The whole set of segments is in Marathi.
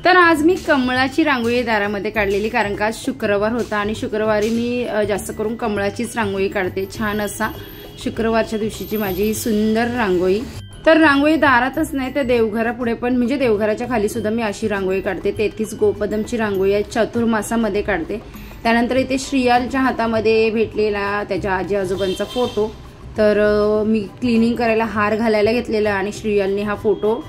तर आज मी कमळाची रांगोळी दारामध्ये काढलेली, कारण का शुक्रवार होता आणि शुक्रवारी मी जास्त करून कमळाचीच रांगोळी काढते। छान असा शुक्रवारच्या दिवशीची माझी सुंदर रांगोळी। तर रांगोळी दारातच नाही तर देवघरापुढे पण, म्हणजे देवघराच्या खाली सुद्धा मी अशी रांगोळी काढते। 33 गोपदमची रांगोळी आहे, चातुर्मासामध्ये काढते। त्यानंतर इथे श्रीयालच्या हातामध्ये भेटलेला त्याच्या आजी आजोबांचा फोटो, तर मी क्लिनिंग करायला हार घालायला घेतलेला आणि श्रीयालने हा फोटो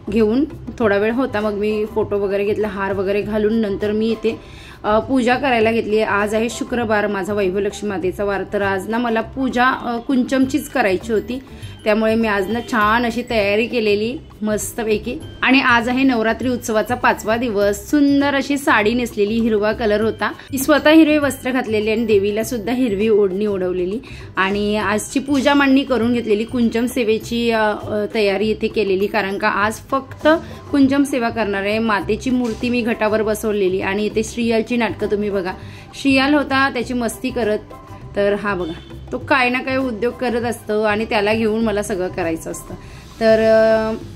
घेऊन थोडा वेळ होता, मग मी फोटो वगैरे घेतला, हार वगैरे घालून नंतर मी इथे पूजा करायला घेतली। आज आहे शुक्रवार, माझा वैभवलक्ष्मी मातेचा वार, तर आज ना मला पूजा कुंचमचीच करायची होती, त्यामुळे मी आज ना छान अशी तयारी केलेली मस्तपैकी। आणि आज आहे नवरात्री उत्सवाचा 5वा दिवस। सुंदर अशी साडी नेसलेली, हिरवा कलर होता, स्वतः हिरवे वस्त्र घातलेले आणि देवीला सुद्धा हिरवी ओढणी ओढवलेली आणि आजची पूजा मांडणी करून घेतलेली। कुंचम सेवेची तयारी इथे केलेली, कारण का आज फक्त कुंचम सेवा करणार आहे। मातेची मूर्ती मी घटावर बसवलेली आणि इथे श्रीयालची नाटकं तुम्ही बघा। श्रीयाल होता त्याची मस्ती करत, तर हा बघा तो काय ना काय उद्योग करत असतो आणि त्याला घेऊन मला सगळं करायचं असतं। तर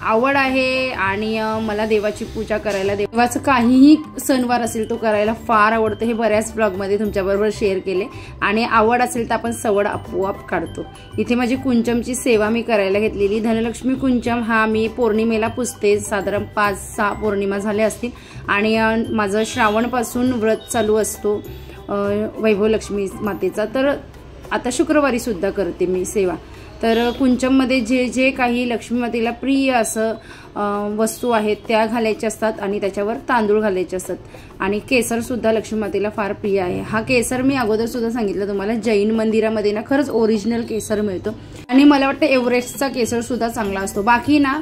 आवड आहे आणि मला देवाची पूजा करायला, देवाचं काहीही सणवार असेल तो करायला फार आवडतं। हे बऱ्याच ब्लॉगमध्ये तुमच्याबरोबर शेअर केले आणि आवड असेल तर आपण सवड आपोआप काढतो। इथे माझी कुंचमची सेवा मी करायला घेतलेली। धनलक्ष्मी कुंचम हा मी पौर्णिमेला पुजते, साधारण 5-6 पौर्णिमा झाल्या असतील आणि माझं श्रावणपासून व्रत चालू असतो वैभवलक्ष्मी मातेचा, तर आता शुक्रवारी सुद्धा करते मी सेवा। तर कुंचममध्ये जे जे काही लक्ष्मी मातेला प्रिय असं वस्तू आहेत त्या घालायच्या असतात आणि त्याच्यावर तांदूळ घालायचे असतात आणि केसर सुद्धा लक्ष्मी मातेला फार प्रिय आहे। हा केसर मी अगोदर सुद्धा सांगितलं तुम्हाला, जैन मंदिरामध्ये ना खरंच ओरिजिनल केसर मिळतो आणि मला वाटतं एव्हरेस्टचा केसर सुद्धा चांगला असतो। बाकी ना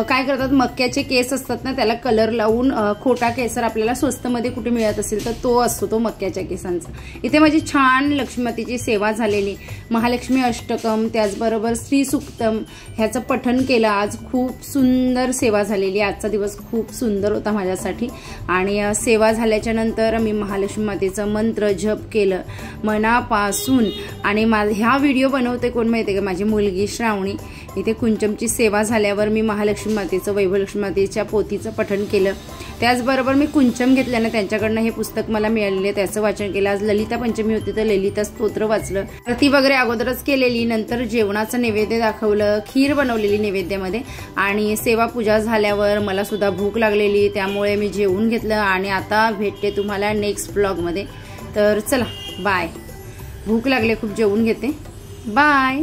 काय करतात, मक्याचे केस असतात ना त्याला कलर लावून खोटा केसर आपल्याला स्वस्तमध्ये कुठे मिळत असेल तर तो असतो, तो मक्याच्या केसांचा। इथे माझी छान लक्ष्मी मातेची सेवा झालेली, महालक्ष्मी अष्टकम त्याचबरोबर श्री सुक्तम ह्याचं पठण केलं। आज खूप सुंदर सेवा झालेली, आजचा दिवस खूप सुंदर होता माझ्यासाठी। आणि सेवा झाल्याच्या नंतर मी महालक्ष्मी मातेचं मंत्र जप केलं मनापासून आणि ह्या व्हिडिओ बनवते कोण माहिती का, माझी मुलगी श्रावणी। इथे कुंचमची सेवा झाल्यावर मी महालक्ष्मी मातेचं, वैभवलक्ष्मी मातेच्या पोथीचं पठण केलं। त्याचबरोबर मी कुंचम घेतल्यानं त्यांच्याकडनं हे पुस्तक मला मिळालेले, त्याचं वाचन केलं। आज ललिता पंचमी होती तर ललिता स्तोत्र वाचलं, आरती वगैरे अगोदरच केलेली। नंतर जेवणाचं नैवेद्य दाखवलं, खीर बनवलेली नैवेद्यामध्ये आणि सेवा पूजा झाल्यावर मला सुद्धा भूक लागलेली, त्यामुळे मी जेवून घेतलं आणि आता भेटते तुम्हाला नेक्स्ट ब्लॉगमध्ये। तर चला बाय, भूक लागले खूप, जेवून घेते, बाय।